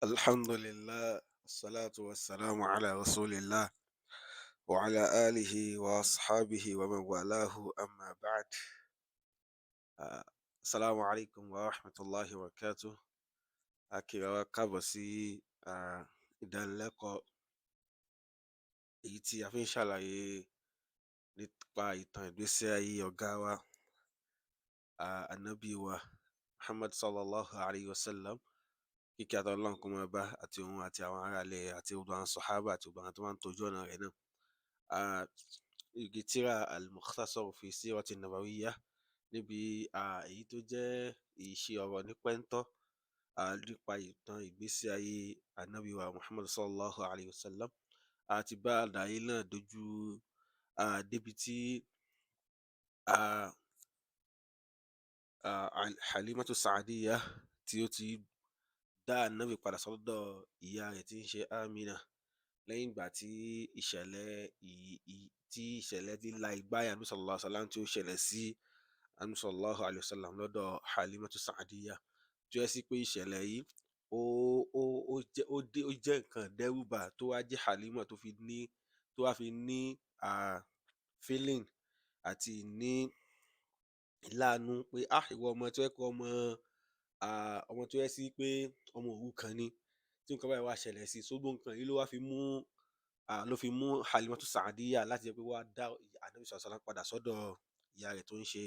الحمد لله والصلاة والسلام على رسول الله وعلى آله وأصحابه ومن والاه أما بعد. آه، السلام عليكم ورحمة الله وبركاته. أكيد كابوسي ìdánilẹ́kọ̀ọ́ èyí tí a fi ń ṣàlàyé nípa ìtàn ìgbésí ayé ọ̀gá wa ànábì wa Muhammad sallallahu alayhi wa sallam, kíkẹ́ àti Ọlọ́run kó máa bá àti òun àti àwọn aráalé àti gbogbo àwọn sọ̀hábà àti gbogbo àwọn tó máa ń tọ́jú ọ̀nà rẹ̀ náà. Igi tírà al-Mukhtasar fi Sirati Nabawiyyah níbi èyí tó jẹ́ ìṣe ọ̀rọ̀ ní pẹ́ńtọ́ nípa ìtàn ìgbésí ayé ànábì wa Muhammad sallallahu alayhi wa sallam. A ti bá àlàyé náà dojú débi tí Halimatu Sa'diyah tí ó ti dá ànábì padà sọ́dọ̀ ìyá rẹ̀ tí ń ṣe Amina lẹ́yìn ìgbà tí ìṣẹ̀lẹ̀ líla ìgbáyà Ànábì sallallahu alaihi wasallam tí ó ṣẹlẹ̀ sí Ànábì sallallahu alaihi wasallam lọ́dọ̀ Halimatu Sa'diyah, tó yẹ sí pé ìṣẹ̀lẹ̀ yìí ó jẹ́ nǹkan dẹ́rùbà tó wá jẹ́ Halima tó wá fi ní feeling àti ní ìláàánú pé ìwọ ọmọ tó yẹ kó ọmọ tó yẹ sí pé ọmọ òrukàn ni, tí nǹkan báyìí wá ṣẹlẹ̀ sí sógbó nǹkan yìí ló fi mú Halimatu Sa'diyah láti jẹ́ pé wá dá Ànábì sallallahu alaihi wasallam padà sọ́dọ̀ ìyá rẹ̀ tó ń ṣe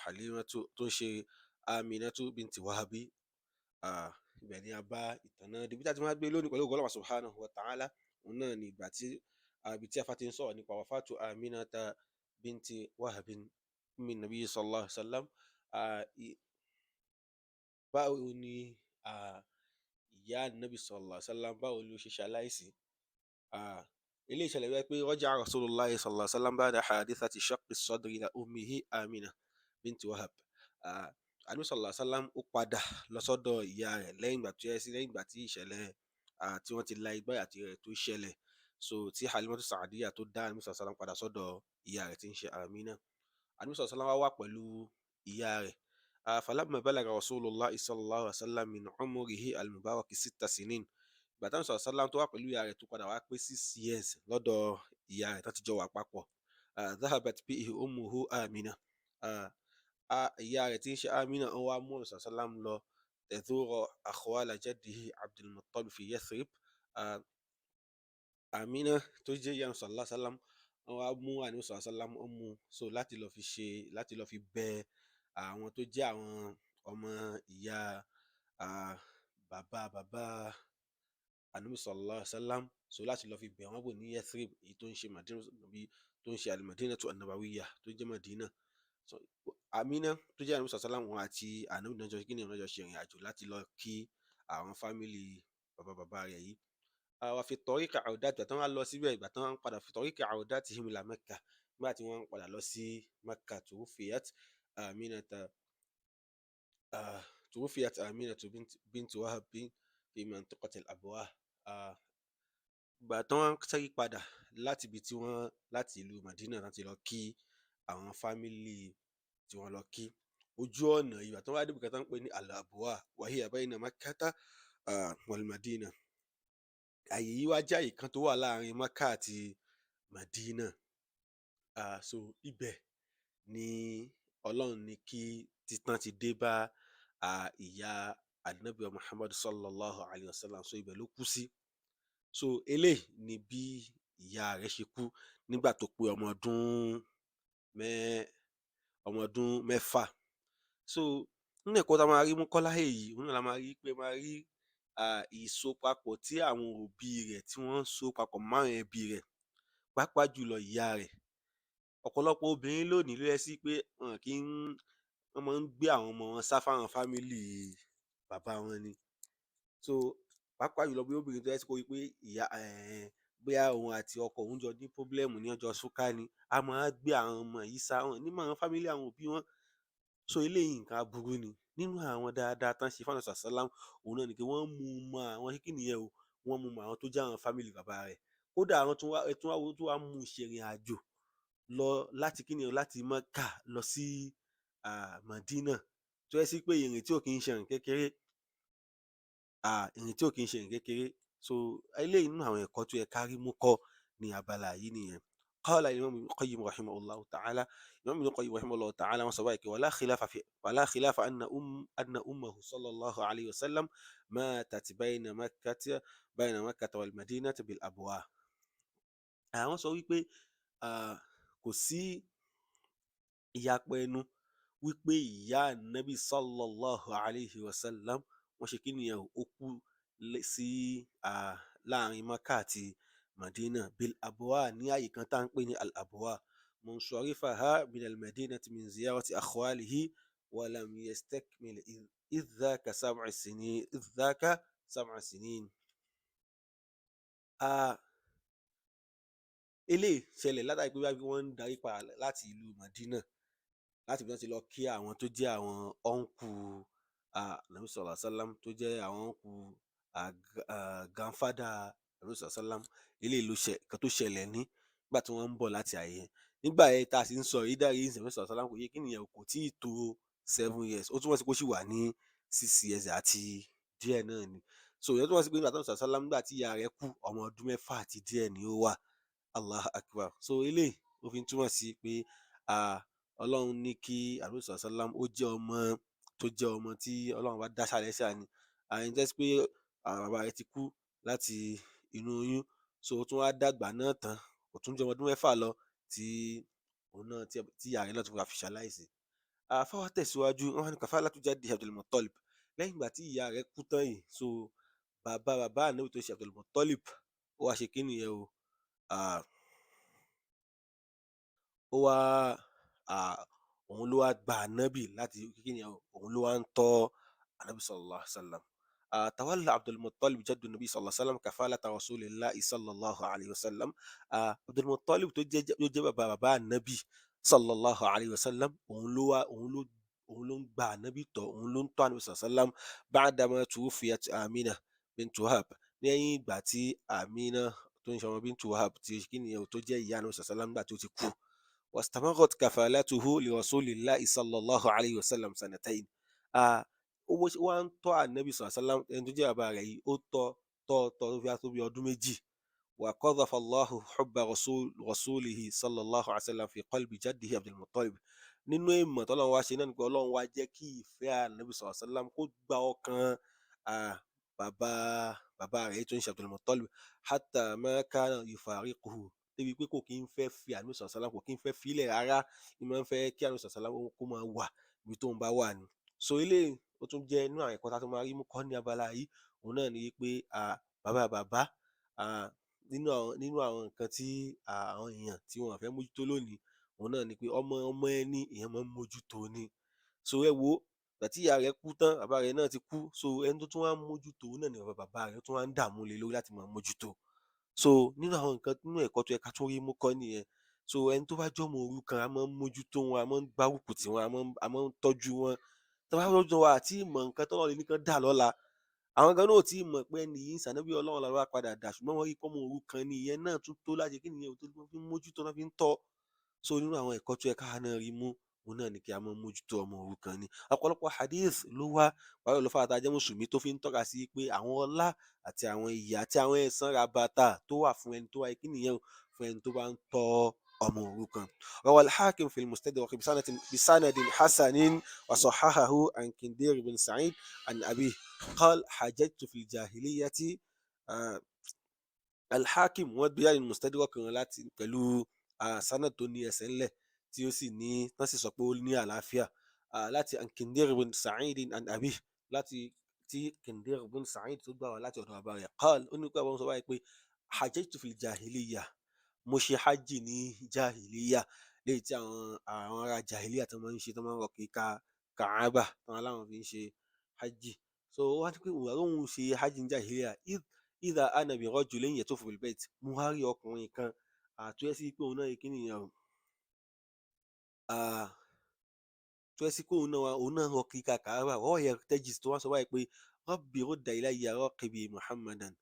Halimatu tó ń ṣe Aminatu binti Wahabi. Ibẹ̀ ni a bá ìtàn náà débi tí a ti máa gbé lónìí pẹ̀lú ògo Ọlọ́run subhanahu wa ta'ala. Òun náà ni ìgbà tí ibi tí afa ti ń sọ̀rọ̀ nípa wafatu Aminata binti Wahabin ummi nabi sallallahu alaihi wasallam. Báwo ni ìyá Ànábì sallallahu alaihi wasallam báwo ló ṣe ṣaláìsí. Eléyìí ṣẹlẹ̀ wípé raja'a Rasulullah sallallahu alaihi wasallam ba'da hadithati shaqqi sadri ila ummihi Amina binti Wahab. Ànábì sallallahu alaihi wasallam ó padà lọ sọ́dọ̀ ìyá rẹ̀ lẹ́yìn ìgbà tí ìṣẹ̀lẹ̀ tí wọ́n ti la ìgbáyà rẹ̀ tó ṣẹlẹ̀, tí Halimatu Sa'diyah tó dá Ànábì sallallahu alaihi wasallam padà sọ́dọ̀ ìyá rẹ̀ tí ń ṣe Amina. Ànábì sallallahu alaihi wasallam wá pẹ̀lú ìyá rẹ̀. Falamma balagha Rasulullah sallallahu alaihi wasallam min umrihi al-mubarak 6 sinin. Ìgbà tí Ànábì sallallahu alaihi wasallam tó wá pẹ̀lú ìyá rẹ̀ tó padà wá pé 6 years lọ́dọ̀ ìyá rẹ̀ tó ti jọ wà papọ̀. Dhahabat bihi ummuhu Amina. Ìyá rẹ̀ tí ń ṣe Amina ó wá mú Ànábì sallallahu alaihi wasallam lọ tazura akhwala jaddihi Abdul Muttalib fi Yathrib. Amina tó jẹ́ ìyá Ànábì sallallahu alaihi wasallam ó wá mú Ànábì sallallahu alaihi wasallam ó mú láti lọ fi bẹ àwọn tó jẹ́ àwọn ọmọ ìyá bàbá Ànábì sallallahu alaihi wasallam, láti lọ fi bẹ̀ wọ́n wò ní Yathrib èyí tó ń ṣe Madina nàbí tó ń ṣe al-Madinatu an-Nabawiyyah tó jẹ́ Madina. Amina tó jẹ́ Ànábì sallallahu alaihi wasallam wọn àti Ànábì náà jọ ṣe ìrìn àjò láti lọ kí àwọn fámìlì bàbá rẹ̀ yìí. Wa fi tariqi awdati, ìgbà tí wọ́n lọ síbẹ̀, ìgbà tí wọ́n padà fi tariqi awdatihim ila Makkah, nígbà tí wọ́n padà lọ sí Makkah, tuwufiyat Aminatu bintu Wahab fi mantiqati al-Abwah. Ìgbà tí wọ́n ṣẹ́rí padà láti ìlú Madina láti lọ kí àwọn fámìlì tí wọ́n lọ kí, ojú ọ̀nà ìgbà tí wọ́n wá dé ibìkan tí wọ́n ń pè ní al-Abwah wa hiya bayna Makkata wal Madina. Àyè yìí wá jẹ́ àyè kan tó wà láàrin Makkah àti Madina. Ibẹ̀ ni Ọlọ́run ní kí títàn ti dé bá ìyá Ànábì Muhammad sallallahu alaihi wasallam, ibẹ̀ ló kú sí. Eléyìí ni bí ìyá rẹ̀ ṣe kú nígbà tó pé ọmọ ọdún mẹ́fà. Nínú ẹ̀kọ́ tá a máa rí mú kọ́ láyé yìí, òun náà la máa rí pé ìsopapọ̀ tí àwọn òbí rẹ̀ tí wọ́n so papọ̀ mọ́ àwọn ẹbí rẹ̀, pàápàá jùlọ ìyá rẹ̀. Ọ̀pọ̀lọpọ̀ obìnrin lónìí ló yẹ sí pé wọ́n máa ń gbé àwọn ọmọ wọn sá fáwọn fámìlì bàbá wọn ni. Pàápàá jùlọ bí obìnrin tó yẹ kó rí pé bóyá òun àti ọkọ òun jọ ní pọ́blẹ́mù ní ọjọ́ ṣúká ni, a máa gbé àwọn ọmọ yìí sá wọn nímọ̀ àwọn fámìlì àwọn òbí wọn. Eléyìí nǹkan aburú ni. Nínú àwọn dáadáa tán ṣe fún Ànábì sallallahu alaihi wasallam, òun náà ni pé wọ́n mú mọ àwọn wọ́n mú mọ àwọn tó jẹ́ àwọn fámìlì bàbá rẹ̀. Kódà àwọn tó wá mú ṣèrìn àjò lọ láti Makkah lọ sí Madina, tó yẹ sí pé ìrìn tí ò kí ń ṣe ìrìn kékeré. ìrìn tí ò kí ń ṣe ìrìn kékeré. So eléyìí nínú àwọn ẹ̀kọ́ tó yẹ ká rí mú kọ́ ní abala yìí nìyẹn. Qala Imam Ibn Qayyim rahimahullahu ta'ala, Imam Ibn Qayyim rahimahullahu ta'ala wọ́n sọ báyìí pé wala khilafa anna ummahu sallallahu alayhi wa sallam matat bayna makkata wal madinati bil abwa. Àwọn sọ wípé kò sí ìyapa ẹnu wípé ìyá Ànábì sallallahu alayhi wa sallam wọ́n ṣe kí nìyẹn ó kú sí láàrin Maka àti Madina bil abwa ní àyè kan tá à ń pè ní al abwa munsarifaha min al madinati min ziyarati akhwalihi wa lam yastakmil idh dhaka sab'a sinin. Eléyìí ṣẹlẹ̀ látàrí pé wọ́n ń darí padà láti ìlú Madina láti bí wọ́n ti lọ kí àwọn tó jẹ́ àwọn ọ́nkù Ànábì sallallahu alaihi wasallam tó jẹ́ àwọn ọ́nkù grandfather Ànábì sallallahu alaihi wasallam. Eléyìí nǹkan tó ṣẹlẹ̀ nígbà tí wọ́n ń bọ̀ láti àyè yẹn. Nígbà yẹn tá a sì ń sọ yìí dárí Ànábì sallallahu alaihi wasallam kò yé kí nìyẹn kò tí ì tó 7 years, ó túmọ̀ sí pé ó sì wà ní 6 years àti díẹ̀ náà ni. So ìyẹn túmọ̀ sí pé nígbà tí Ànábì sallallahu alaihi wasallam nígbà tí ìyá rẹ̀ kú ọmọ ọdún 6 àti díẹ̀ ni ó wà. Allahu akbar. So eléyìí ó fi ń túmọ̀ sí pé Ọlọ́run ní kí Ànábì sallallahu alaihi wasallam ó jẹ́ ọmọ tó jẹ́ ọmọ tí Ọlọ́run bá dá ṣàlẹ́ṣà ni. Ẹni tó jẹ́ pé bàbá rẹ̀ ti kú láti inú oyún, so ó tún wá dàgbà náà tán, kò tún ju ọmọ ọdún 6 lọ tí òun náà tí ìyá rẹ̀ náà tún fi ṣaláìsí. Àfáà wá tẹ̀síwájú, wọ́n ní kafalatu jaddi Abdul Muttalib. Lẹ́yìn ìgbà tí ìyá rẹ̀ kú tán yìí, so bàbá Ànábì tó ṣe Abdul Muttalib ó wá ṣe kí nìyẹn o, ó wá òun ló wá gba Ànábì láti kí nìyẹn o, òun ló wá ń tọ́ Ànábì sallallahu alaihi wasallam. تولى عبد المطلب جد النبي صلى الله عليه وسلم كفالة رسول الله صلى الله عليه وسلم. عبد المطلب tó jẹ́ bàbá Ànábì صلى الله عليه وسلم òun ló ń gba Ànábì tọ́, òun ló ń tọ́ Ànábì صلى الله عليه وسلم بعدما توفيت آمنة بنت وهب. lẹ́yìn ìgbà tí Àmínà tó ń ṣe ọmọ bíntu Wahab tí kí nìyẹn tó jẹ́ ìyá Ànábì صلى الله عليه وسلم nígbà tó ti kú. واستمرت كفالته لرسول الله صلى الله عليه وسلم سنتين. ó wá ń tọ́ Ànábì sallallahu alaihi wasallam, ẹni tó jẹ́ bàbá rẹ̀ yìí ó tọ́ tó fi tó bí ọdún méjì. وقذف الله حب رسوله صلى الله عليه وسلم في قلب جده عبد المطلب. nínú ìmọ̀ tọ́lọ́run wá ṣe náà ni pé Ọlọ́run wá jẹ́ kí ìfẹ́ Ànábì sallallahu alaihi wasallam kó gba ọkàn bàbá rẹ̀ tó ń ṣe Abdul Muttalib hatta ma kana yufariquhu, débi pé kò kí ń fẹ́ fi Ànábì sallallahu alaihi wasallam kò kí ń fẹ́ filẹ̀ rárá, ní máa ń fẹ́ kí Ànábì sallallahu alaihi wasallam kó máa wà ibi tó ń bá wà ni. So eléyìí ó tún jẹ́ inú àwọn ẹ̀kọ́ tá a tún máa rí mú kọ́ ní abala yìí, òun náà ni pé bàbá nínú àwọn nǹkan tí àwọn èèyàn tí wọn fẹ́ mójútó lónìí, òun náà ni pé ọmọ ẹni èèyàn máa ń mójútó ni. So ẹ wo ìgbà tí ìyá rẹ̀ kú tán, bàbá rẹ̀ náà ti kú, so ẹni tó tún wá ń mójútó náà ni bàbá rẹ̀ tún wá ń dààmú lé lórí láti máa mójútó. So nínú àwọn nǹkan nínú ẹ̀kọ́ tó yẹ ká tún rí mú kọ́ nìyẹn. So ẹni tó bá jọmọ òrukàn a máa ń mójútó wọn, a máa ń gbárùkù tì wọn, a máa ń tọ́jú wọn. Tó bá lọ́jọ́ wa àti ìmọ̀ nǹkan tọ́lọ́run lè ní kán dà lọ́la, àwọn gan náà ò tí ì mọ̀ pé ẹni yìí ń ṣànábì Ọlọ́run la wá padà dà, ṣùgbọ́n wọ́n rí pé ọmọ òrukàn ni ìyẹn náà tún tó láti kí nìyẹn tó fi ń mójútó náà fi ń tọ́. So nínú àwọn ẹ̀kọ́ tó yẹ ká náà rí mú, òun náà ni kí a máa mójútó ọmọ òrukàn ni. Ọ̀pọ̀lọpọ̀ hadith ló wá wáyé lọ́fà àtàjẹ́ mùsùlùmí tó fi ń tọ́ka sí pé àwọn ọlá àti àwọn ìyà àti àwọn ẹ̀san rabata tó wà fún ẹni tó wáyé kí nìyẹn fún ẹni tó bá ń tọ́ ọmọ òrukàn. روى الحاكم في المستدرك بسند حسن وصححه عن كندير بن سعيد عن أبيه قال حججت في الجاهلية. الحاكم wọ́n gbé jáde المستدرك kan láti pẹ̀lú sanad tó ní ẹsẹ̀ ńlẹ̀ tí ó sì ní wọ́n sì sọ pé ó ní àlàáfíà láti عن كندير بن سعيد عن أبيه, láti tí كندير بن سعيد tó gbà wá láti ọ̀dọ̀ bàbá rẹ̀. قال ó ní pé àwọn sọ báyìí pé حججت في الجاهلية, mo ṣe hajj ní jahiliya, léyìí tí àwọn ará jahiliya tó máa ń ṣe, tó máa ń rọ kíka Kaaba tó máa láwọn fi ń ṣe hajj. So wá ní pé òun àlóhùn ṣe hajj ní jahiliya idha ana bi rajulin yatufu bil bayt, mo wá rí ọkùnrin kan tó yẹ sí pé òun náà kí nìyẹn tó yẹ sí pé òun náà rọ kíka Kaaba wọ́n yẹ tẹ́jìs tó wá sọ báyìí pé rabbi rudda ilayya raqibi Muhammadan.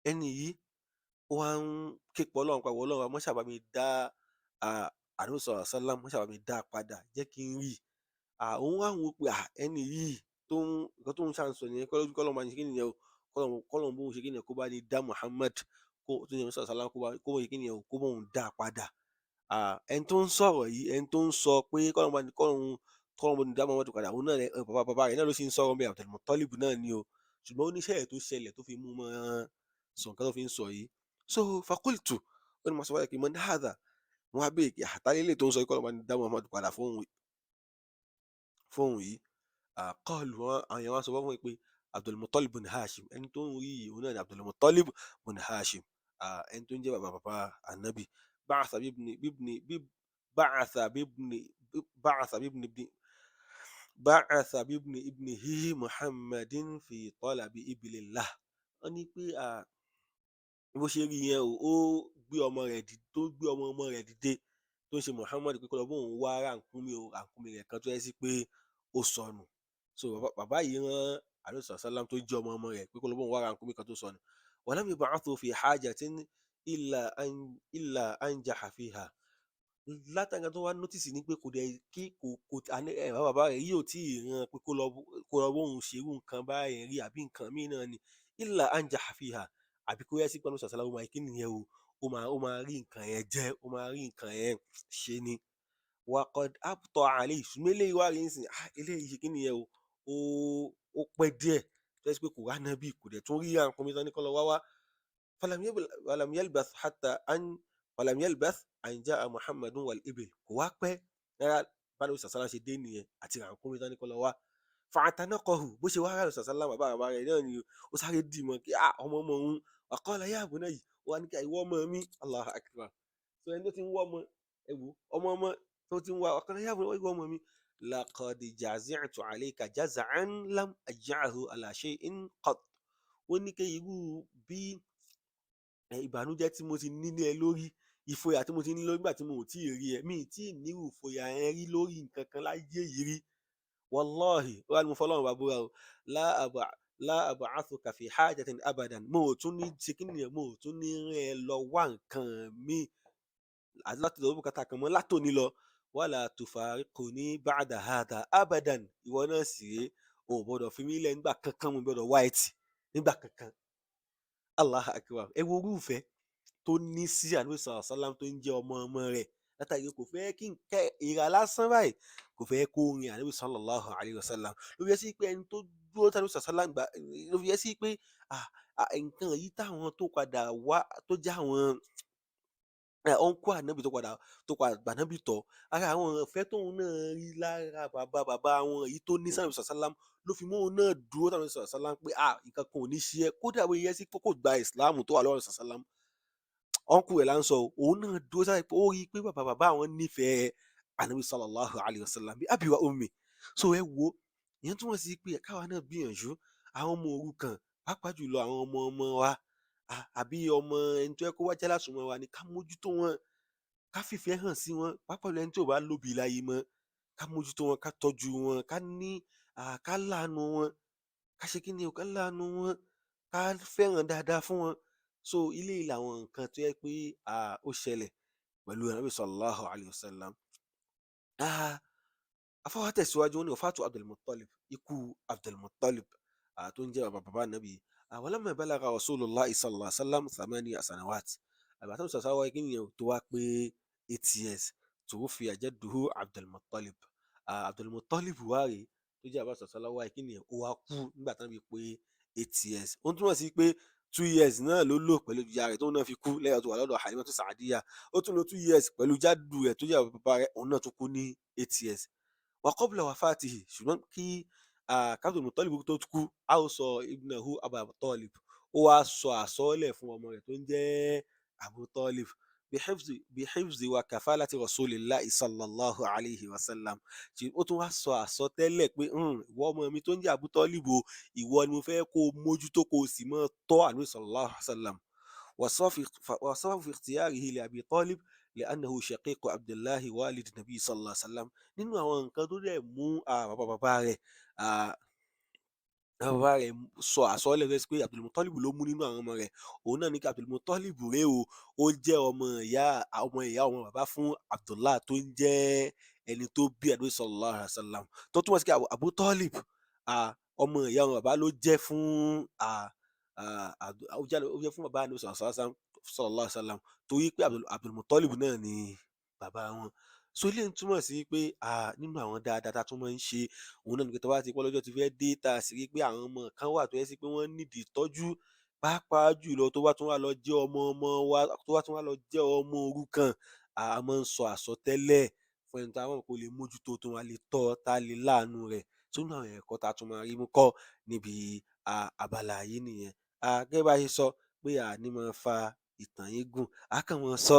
Ẹni yìí ó wá ń képọ̀ Ọlọ́run pàwọ́ Ọlọ́run mọ́ ṣàbá mi dá Ànábì sallallahu alaihi wasallam mọ́ ṣàbá mi dá padà, jẹ́ kí n rí òun wá wò pé ẹni yìí tó ń nǹkan tóun ṣà ń sọ nìyẹn kọ́lọ́run bá ní ṣe kíni yẹn o kọ́lọ́run bóun ṣe kíni yẹn kó bá ní dá Muhammad tó yẹ sọ̀rọ̀ sálám kó bóun ṣe kíni yẹn o kó bóun dá a padà. Ẹni tó ń sọ̀rọ̀ yìí ẹni tó ń sọ pé kọ́lọ́run bá ní dá Muhammad padà òun náà bàbá rẹ̀ náà ló sì ń sọ̀rọ̀ bẹ́ẹ̀ Abdul Muttalib náà ni o ṣùgbọ́n oníṣẹ́ ẹ̀ tó ṣẹlẹ̀ tó fi mú mọ́ sọ nǹkan tó fi ń sọ yìí. So fakultu ó ní mo sọ wáyé kí n mọ ní hadha wọn á béèrè àtàlélẹ̀ tó ń sọ kọ́lọ́run bá ní dá Muhammad padà fóun yìí. Qalu àwọn èèyàn wá sọ fún mi pé Abdul Muttalib bin Hashim ẹni tó ń rí yìí òun náà ni Abdul Muttalib bin Hashim ẹni tó ń jẹ́ bàbá anabi ba'atha bibni ibnihi Muhammadin fi talabi ibilillah. Wọ́n ní pé bó ṣe rí yẹn ó gbé ọmọ rẹ̀ dìde tó ń ṣe Muhammad pé kó lọ bóun wá ràkúnmí rẹ̀ kan tó yẹ sí pé ó sọnù. So bàbá yìí rán Ànábì sallam tó jẹ́ ọmọ rẹ̀ pé kó lọ bóun wá ràkúnmí kan tó sọnù. Walam yub'athu fi hajatin illa anjaha fiha. Látara tó wá notice ni pé kò dẹ̀ kí kò bàbá rẹ̀ yìí ò tí ì rán pé kó lọ bóun ṣerú nǹkan báyẹn rí àbí nǹkan míì náà ni illa anjaha fiha àbí kó yẹ sí pé Ànábì sallam ó máa kí nìyẹn o ó máa rí nǹkan yẹn jẹ́ ó máa rí nǹkan yẹn ṣe ni. Waqad abta alayhi ṣùgbọ́n eléyìí wá rí nísìnyí eléyìí ṣe kí nìyẹn o ó pẹ́ díẹ̀ tó yẹ sí pé kò rá nábì kò dẹ̀ tún rí ràkúnmí tán ní kó lọ wá wá. falam yalbath hatta an ja'a Muhammadun wal ibil kò wá pẹ́ rárá bá Ànábì sallam ṣe dé nìyẹn àti ràkúnmí tán ní kó lọ wá. Fa'atanaqahu bó ṣe wá rà Ànábì sallam bàbá rẹ̀ náà ni ó sáré dì mọ́ kí ọmọ òun wa qala ya bunayya ó wá ní kí ìwọ ọmọ mi Allahu akbar. So ẹni tó ti ń wọ́ ọmọ tó ti ń wá ọ̀kan ya bunayya ìwọ ọmọ mi laqad jazi'tu alayka jaz'an lam aj'ahu ala shay'in qat. Ó ní kí irú bí ìbànújẹ́ tí mo ti ní ní ẹ lórí ìfòyà tí mo ti ní lórí nígbà tí mo ò tí ì rí ẹ mi ì tí ì nírú ìfòyà yẹn rí lórí nǹkan kan láyé yìí rí. Wallahi ó wá ní mo fọlọ́run bá búra o la ab'athuka fi hajatin abadan mo ò tún ní ṣe kí nìyẹn mo ò tún ní rán ẹ lọ wá nǹkan mi àti láti lọ bùkátà kan mọ́ látòní lọ wala tufariquni ba'da hadha abadan ìwọ náà sì rèé o ò gbọdọ̀ fi mí lẹ̀ nígbà kankan mo gbọdọ̀ wá ẹ tì nígbà kankan. Allahu akbar ẹ wo irúfẹ́ tó ní sí Ànábì sallam tó ń jẹ́ ọmọ rẹ̀ látàrí kò fẹ́ kí nǹkan ìrà lásán báyìí kò fẹ́ kó rin Ànábì sallallahu alayhi wa sallam ló fi yẹ sí pé ẹni tó dúró tí Ànábì sallam gbà ló fi yẹ sí pé nǹkan yìí táwọn tó padà wá tó jẹ́ àwọn ọ̀nkú Ànábì tó padà gbà Ànábì tọ́ ara àwọn ìfẹ́ tóun náà rí lára bàbá wọn èyí tó ní sí Ànábì sallam ló fi mú òun náà dúró tí Ànábì sallam pé nǹkan kan ò ní ṣe ẹ́ kódà bó yẹ sí pé kò gba ìsìláàmù tó wà lọ́wọ́ Ànábì sallam ọ̀nkù rẹ̀ là ń sọ òun náà dúró sáré pé ó rí i pé bàbá àwọn nífẹ̀ẹ́ Ànábì sallallahu alayhi wa sallam bí abi wa ummi. So ẹ wo ìyẹn túmọ̀ sí pé káwa náà gbìyànjú àwọn ọmọ òrukàn pàápàá jùlọ àwọn ọmọ wa àbí ọmọ ẹni tó yẹ kó wá jẹ́ lásùnmọ́ wa ni ká mójútó wọn ká fìfẹ́ hàn sí wọn pàápàá jùlọ ẹni tí ò bá lóbi láyé mọ́ ká mójútó wọn ká tọ́jú wọn ká láàánú wọn ká ṣe kí ni o ká láàánú wọn ká fẹ́ràn dáadáa fún wọn. So ilé làwọn nǹkan tó yẹ pé ó ṣẹlẹ̀ pẹ̀lú Ànábì sallallahu alayhi wa sallam. Afọwọ́ tẹ̀síwájú wọn ni wafatu Abdul Muttalib ikú Abdul Muttalib tó ń jẹ́ bàbá Ànábì. Walamma balagha Rasulullahi sallallahu alayhi wa sallam thamaniya sanawat àgbà tó ń sọ̀sọ́ wáyé kí nìyẹn tó wá pé 8 years tuwuffiya jadduhu Abdul Muttalib. Abdul Muttalib wá rèé tó jẹ́ àbá sọ̀sọ́ lọ́wọ́ wáyé kí nìyẹn ó wá kú nígbà tán bí pé 8 years ó túmọ̀ sí pé 2 years náà ló lò pẹ̀lú ìyá rẹ̀ tó náà fi kú lẹ́yìn tó wà lọ́dọ̀ Halimatu Sa'diyya ó tún lò 2 years pẹ̀lú jádù rẹ̀ tó jẹ́ bàbá rẹ̀ òun náà tún kú ní 8 years. Wa qabla wafatihi ṣùgbọ́n kí Abdul Muttalib tó kú awsa ibnahu Aba Talib ó wá sọ àsọọ́lẹ̀ fún ọmọ rẹ̀ tó ń jẹ́ Abu Talib bihifzi wa kafalati Rasulillahi sallallahu alayhi wa sallam ó tún wá sọ àsọtẹ́lẹ̀ pé ìwọ ọmọ mi tó ń jẹ́ Abu Talib o ìwọ ni mo fẹ́ kó o mójútó kó o sì mọ́ tọ́ Ànábì sallallahu alayhi wa sallam وصار في اختياره لأبي طالب لأنه شقيق عبد الله والد النبي صلى الله عليه وسلم nínú àwọn nǹkan tó dẹ̀ mú bàbá rẹ̀ sọ àsọọ́lẹ̀ rẹ̀ pé Abdul Muttalib ló mú nínú àwọn ọmọ rẹ̀ òun náà ní kí Abdul Muttalib rèé o ó jẹ́ ọmọ ìyá ọmọ bàbá fún Abdullah tó ń jẹ́ ẹni tó bí Ànábì sallallahu alaihi wasallam, tó túmọ̀ sí pé Abu Talib ọmọ ìyá wọn bàbá ló jẹ́ fún ó jẹ́ fún bàbá Ànábì sallallahu alaihi wasallam torí pé Abdul Muttalib náà ni bàbá wọn. So eléyìí túmọ̀ sí pé nínú àwọn dáadáa tá a tún máa ń ṣe òun náà ni pé tá a bá ti pé ọlọ́jọ́ ti fẹ́ dé tá a sì rí i pé àwọn ọmọ kan wà tó jẹ́ sí pé wọ́n nídìí ìtọ́jú, pàápàá jùlọ tó bá tún wá lọ jẹ́ ọmọ wa, tó bá tún wá lọ jẹ́ ọmọ òrukàn, a máa ń sọ àsọtẹ́lẹ̀ fún ẹni tá a mọ̀ pé ó lè mójútó, tó wá lè tọ́, tá a lè láàánú rẹ̀. So nínú àwọn ẹ̀kọ́ tá a tún máa rí mú kọ́ níbi abala yìí nìyẹn. Gẹ́gẹ́ bá a ṣe sọ pé a ní máa fa ìtàn yìí gùn, a kàn máa sọ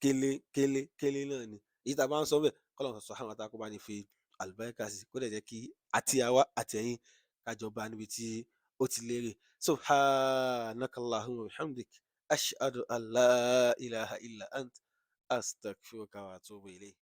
kélé kélé kélé náà ni. Èyí tá a bá ń sọ bẹ́ẹ̀ k'Ọlọ́run subhanahu wa ta'ala kó bá ní fi àlùbáríkà sí, kó dẹ̀ jẹ́ kí àti àwa àti ẹ̀yin ká jọ bá níbi tí ó ti lérè. Subhanakallahumma wa bihamdik, ashhadu an la ilaha illa ant, astaghfiruka wa atubu ilayk.